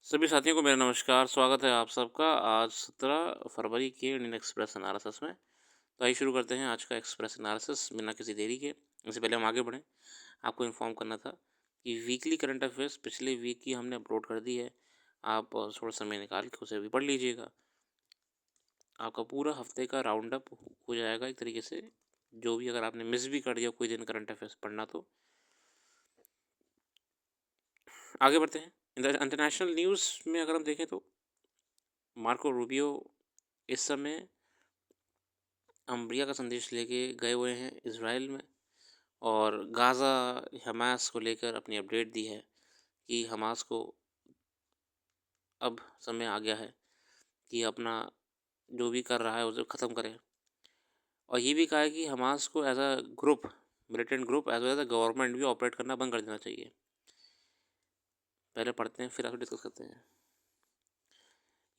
सभी साथियों को मेरा नमस्कार, स्वागत है आप सबका आज 17 फरवरी के इंडियन एक्सप्रेस एनालिसिस में। तो आइए शुरू करते हैं आज का एक्सप्रेस एनालिसिस बिना किसी देरी के। इससे पहले हम आगे बढ़ें, आपको इन्फॉर्म करना था कि वीकली करंट अफेयर्स पिछले वीक की हमने अपलोड कर दी है। आप थोड़ा समय निकाल के उसे भी पढ़ लीजिएगा। आपका पूरा हफ्ते का राउंड अप हो जाएगा एक तरीके से, जो भी अगर आपने मिस भी कर दिया कोई दिन करंट अफेयर्स पढ़ना तो। आगे बढ़ते हैं। इंटरनेशनल न्यूज़ में अगर हम देखें तो मार्को रूबियो इस समय अम्ब्रिया का संदेश लेके गए हुए हैं इज़राइल में, और गाज़ा हमास को लेकर अपनी अपडेट दी है कि हमास को अब समय आ गया है कि अपना जो भी कर रहा है उसे ख़त्म करें। और ये भी कहा है कि हमास को as a group, militant group as well as a government भी ऑपरेट करना बंद कर देना चाहिए। पहले पढ़ते हैं फिर आगे डिस्कस करते हैं।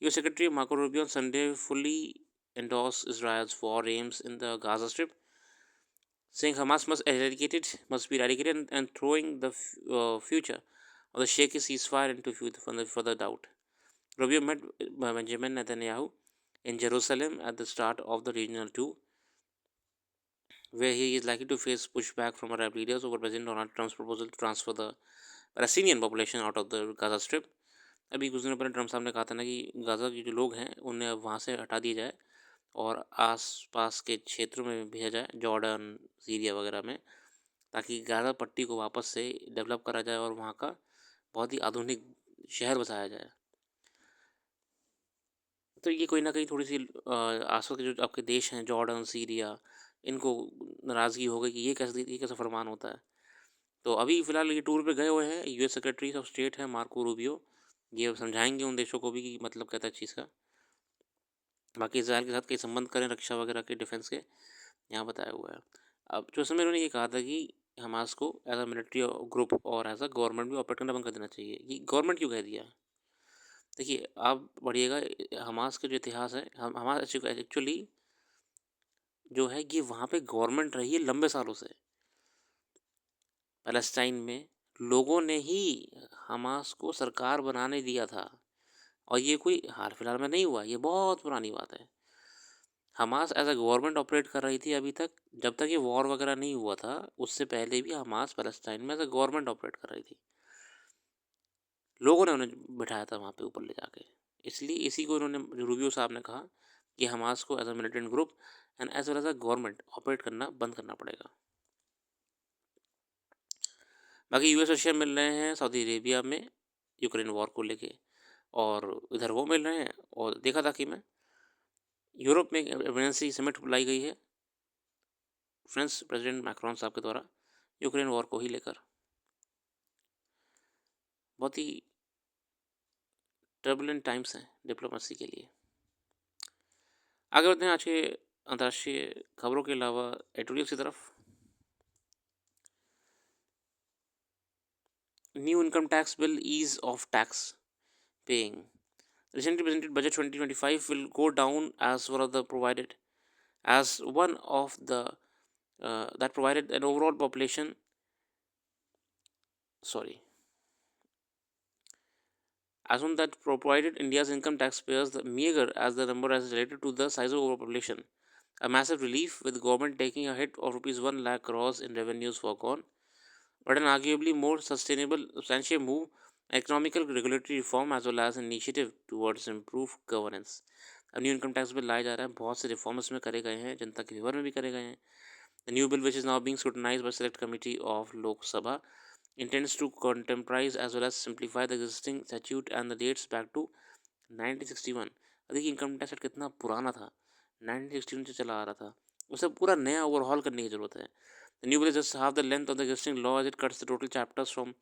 US secretary Marco Rubio on Sunday fully endorsed Israel's war aims in the Gaza Strip, saying Hamas must be eradicated and throwing the future of the shaky ceasefire into further doubt. Rubio met Benjamin Netanyahu in Jerusalem at the start of the regional tour, where he is likely to face pushback from Arab leaders over President Donald Trump's proposal to transfer the Palestinian population out of the Gaza Strip. अभी कुछ दिनों पहले Trump साहब ने कहा था ना कि गाज़ा के जो लोग हैं उन्हें अब वहाँ से हटा दिया जाए और आस-पास के क्षेत्रों में भेजा जाए, जॉर्डन, सीरिया वगैरह में, ताकि गाज़ा पट्टी को वापस से डेवलप करा जाए और वहाँ का बहुत ही आधुनिक शहर बसाया जाए। तो ये कोई ना कहीं थोड़ी-सी आस-पास के जो आपके देश हैं, जॉर्डन, सीरिया, इनको नाराज़गी हो गई कि ये कैसा फरमान होता है। तो अभी फ़िलहाल ये टूर पे गए हुए हैं, यूएस सेक्रेटरी ऑफ स्टेट हैं मार्को रूबियो। ये अब समझाएँगे उन देशों को भी कि मतलब क्या था इस चीज़ का। बाकी इज़राइल के साथ कई संबंध करें रक्षा वगैरह के, डिफेंस के, यहाँ बताया हुआ है। अब जो समय उन्होंने ये कहा था कि हमास को एज़ अ मिलिट्री ग्रुप और एज़ अ गवर्नमेंट भी ऑपरेट करना बंद कर देना चाहिए। ये गवर्नमेंट क्यों कह दिया? देखिए, आप पढ़िएगा हमास का जो इतिहास है, हम हमास एक्चुअली जो है ये वहाँ पे गवर्नमेंट रही है लंबे सालों से। पैलेस्टाइन में लोगों ने ही हमास को सरकार बनाने दिया था, और ये कोई हाल फिलहाल में नहीं हुआ, ये बहुत पुरानी बात है। Hamas as a government operate कर रही थी अभी तक, जब तक ये वॉर वगैरह नहीं हुआ था उससे पहले भी हमास पैलेस्टाइन में एज अ गवर्नमेंट ऑपरेट कर रही थी। लोगों ने उन्हें बिठाया था वहाँ पे ऊपर ले जाके, इसलिए इसी को उन्होंने, रूबियो साहब ने कहा कि हमास को as a militant group and as well as a government operate करना बंद करना पड़ेगा। बाकी यूएस रशिया मिल रहे हैं सऊदी अरेबिया में यूक्रेन वॉर को लेके, और इधर वो मिल रहे हैं, और देखा था कि मैं यूरोप में इमरजेंसी समिट बुलाई गई है फ्रांस प्रेसिडेंट मैक्रोन साहब के द्वारा यूक्रेन वॉर को ही लेकर। बहुत ही टर्बुलेंट टाइम्स हैं डिप्लोमेसी के लिए। आगे बढ़ते हैं आज के अंतर्राष्ट्रीय खबरों के अलावा एडिटोरियल की तरफ। New income tax bill ease of tax paying, recently presented budget 2025 will go down as one of the provided as one of the that provided an overall population sorry as one that provided India's income taxpayers the meager as the number as related to the size of overpopulation. A massive relief, with government taking a hit of rupees 1 lakh crores in revenues foregone, but an arguably more sustainable, substantial move, economical regulatory reform as well as an initiative towards improved governance. अब new income tax bill लाया जा रहा है, बहुत से reforms में करे गए हैं, जनता के फेवर में भी करे गए हैं। The new bill which is now being scrutinised by select committee of Lok Sabha intends to contemporize as well as simplify the existing statute and the dates back to 1961। देखिए इनकम टैक्स एक्ट कितना पुराना था, 1961 से चला आ रहा था, उसे पूरा नया ओवरहॉल करने की जरूरत है। The new bill is just half the length of the existing law as it cuts the total chapters from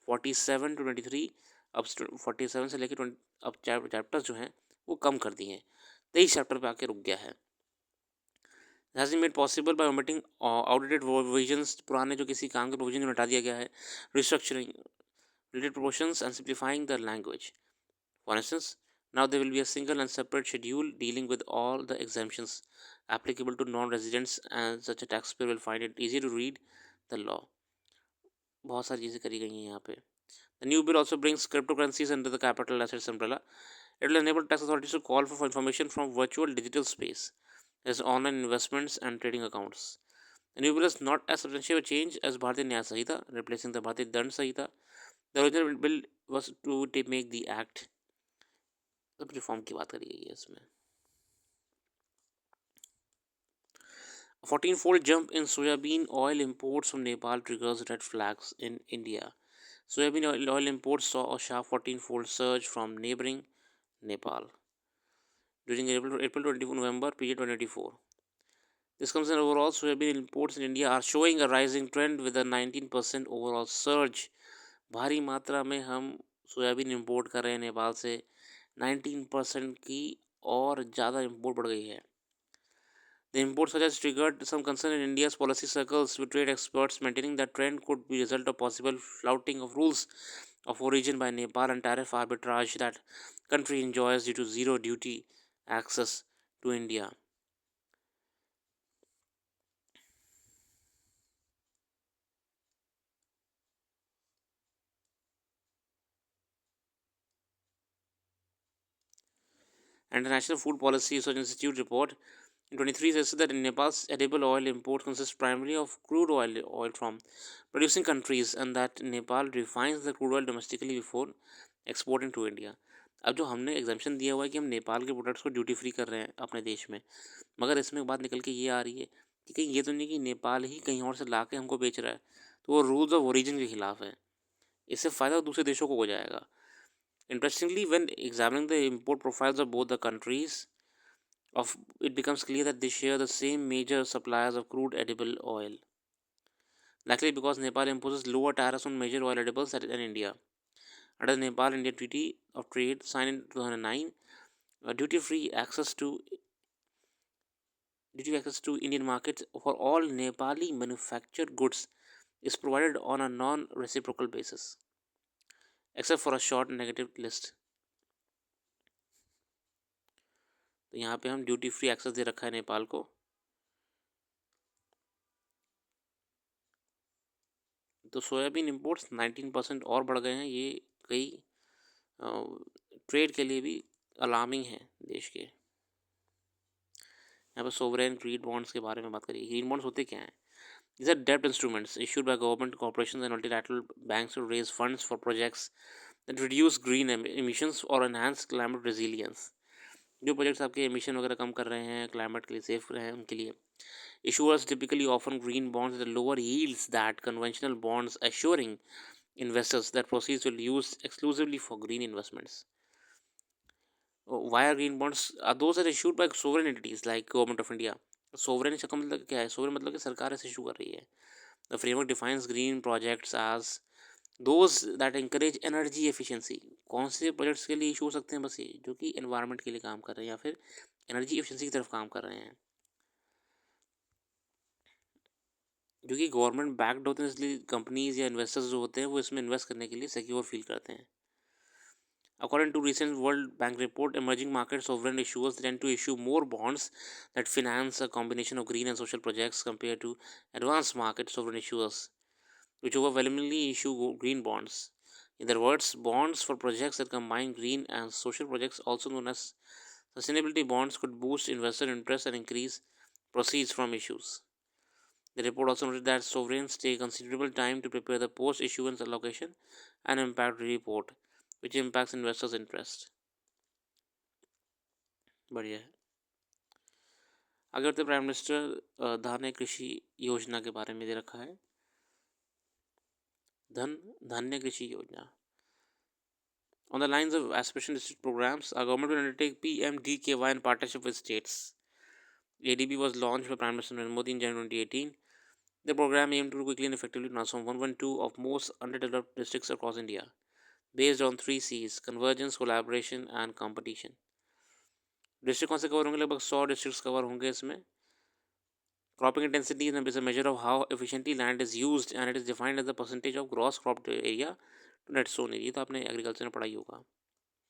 47 to 23। अब 47 से लेकर 20 अब चैप्टर्स जो हैं वो कम कर दिए हैं, 23 चैप्टर पे आके रुक गया है। has been made possible by omitting outdated provisions, पुराने जो किसी काम के प्रोविजन हटा दिया गया है, restructuring related proportions and simplifying the language. For instance, now there will be a single and separate schedule dealing with all the exemptions applicable to non-residents, and such a taxpayer will find it easy to read the law. बहुत सारी चीज़ें करी गई हैं यहाँ पे। The new bill also brings cryptocurrencies under the capital assets umbrella. It will enable tax authorities to call for information from virtual digital space, as online investments and trading accounts. The new bill is not as substantial a change as Bharatiya Nyaya Sanhita, replacing the Bharatiya Dand Sanhita. The original bill was to make the act, सब reform की बात करी गई है इसमें. A 14-fold jump in soybean oil imports from Nepal triggers red flags in India. Soybean oil imports saw a sharp 14-fold surge from neighboring Nepal during April 24 November period 2024. This comes in overall soybean imports in India are showing a rising trend with a 19% overall surge. भारी मात्रा में हम soybean import कर रहे हैं नेपाल से. 19% की और ज़्यादा इंपोर्ट बढ़ गई है. The import such has triggered some concern in India's policy circles, with trade experts maintaining that trend could be a result of possible flouting of rules of origin by Nepal and tariff arbitrage that country enjoys due to zero duty access to India. And the National Food Policy Research Institute report in 23 says that in Nepal's edible oil import consists primarily of crude oil from producing countries, and that Nepal refines the crude oil domestically before exporting to India. अब जो हमने exemption दिया हुआ है कि हम नेपाल के products को ड्यूटी फ्री कर रहे हैं अपने देश में, मगर इसमें एक बात निकल के ये आ रही है कि कहीं ये तो नहीं कि नेपाल ही कहीं और से ला के हमको बेच रहा है, तो वो रूल्स ऑफ ओरिजिन के खिलाफ है. इससे फ़ायदा दूसरे देशों को हो जाएगा. Interestingly, when examining the import profiles of both the countries, it becomes clear that they share the same major suppliers of crude edible oil. Likely because Nepal imposes lower tariffs on major oil edibles than India. Under the Nepal-India Treaty of Trade signed in 2009, duty-free access to Indian markets for all Nepali manufactured goods is provided on a non-reciprocal basis, except for a short negative list. तो यहाँ पे हम duty free access दे रखा है नेपाल को. तो soybean imports 19% और बढ़ गए हैं. ये कई ट्रेड के लिए भी अलार्मिंग है देश के. यहाँ पर सोवरेन ग्रीन बॉन्ड्स के बारे में बात करिए. ग्रीन बॉन्ड्स होते क्या हैं? These are debt instruments issued by government, corporations and multilateral banks to raise funds for projects that reduce green emissions or enhance climate resilience. जो प्रोजेक्ट्स आपके एमिशन वगैरह कम कर रहे हैं, क्लाइमेट के लिए सेफ रहे हैं, उनके लिए. Issuers typically offer green bonds at lower yields than conventional bonds, assuring investors that proceeds will be used exclusively for green investments. Why are green bonds? Those are issued by sovereign entities like Government of India. Sovereign का मतलब क्या है? Sovereign मतलब कि सरकार ऐसे issue कर रही है. The framework defines green projects as those that encourage energy efficiency. कौन से प्रोजेक्ट्स के लिए इशू हो सकते हैं? बस ये जो कि एनवायरनमेंट के लिए काम कर रहे हैं या फिर एनर्जी एफिशिएंसी की तरफ काम कर रहे हैं, जो कि गवर्नमेंट बैक्ड होते हैं, इसलिए कंपनीज या इन्वेस्टर्स जो होते हैं वो इसमें इन्वेस्ट करने के लिए सिक्योर फील करते हैं. According to recent World Bank report, emerging market sovereign issuers tend to issue more bonds that finance a combination of green and social projects compared to advanced market sovereign issuers, which overwhelmingly issue green bonds. In other words, bonds for projects that combine green and social projects, also known as sustainability bonds, could boost investor interest and increase proceeds from issues. The report also noted that sovereigns take considerable time to prepare the post-issuance allocation and impact report, which impacts investors' interest. बढ़िया है. आगे बढ़ते prime minister धान्य कृषि योजना के बारे में दे रखा है. धान्य कृषि योजना. On the lines of aspiration district programs, our government will undertake PMDKY in partnership with states. ADB was launched by Prime Minister Narendra Modi in January 2018. The program aimed to quickly and effectively transform 112 of most underdeveloped districts across India, based on 3 C's: convergence, collaboration and competition. District कौन से cover होंगे? लगभग 100 districts cover होंगे इसमें. Cropping intensity is a measure of how efficiently land is used and it is defined as the percentage of gross cropped area to net sown area. तो आपने agriculture में पढ़ाई होगा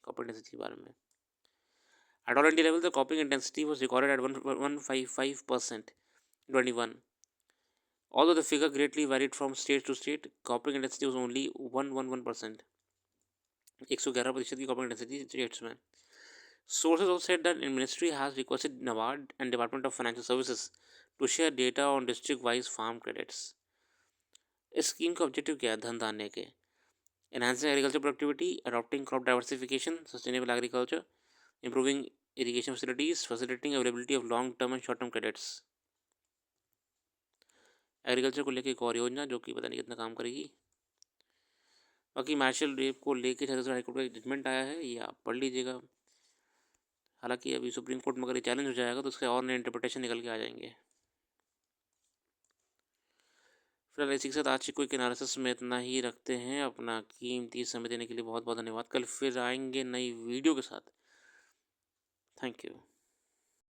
क्रॉपिंग इंटेंसिटी के बारे में. At all India level, the cropping intensity was recorded at 155% in 21. Although the figure greatly varied from state to state, cropping intensity was only 111%. 111% की corporate density states में। Sources also said that the ministry has requested NABARD and Department of Financial Services to share data on district-wise farm credits. इस scheme का objective क्या है? धन धान्य के enhancing agriculture productivity, adopting crop diversification, sustainable agriculture, improving irrigation facilities, facilitating availability of long-term and short-term credits. Agriculture को लेकर एक और योजना जो कि पता नहीं कितना काम करेगी। बाकी मार्शल रेप को लेकर छत्तीसगढ़ हाईकोर्ट का एक जजमेंट आया है, ये आप पढ़ लीजिएगा। हालांकि अभी सुप्रीम कोर्ट में अगर ये चैलेंज हो जाएगा तो उसके और नए इंटरप्रिटेशन निकल के आ जाएंगे। फिलहाल इसी के साथ आज की क्विक एनालिसिस में इतना ही रखते हैं। अपना कीमती समय देने के लिए बहुत बहुत धन्यवाद। कल फिर आएंगे नई वीडियो के साथ। Thank you.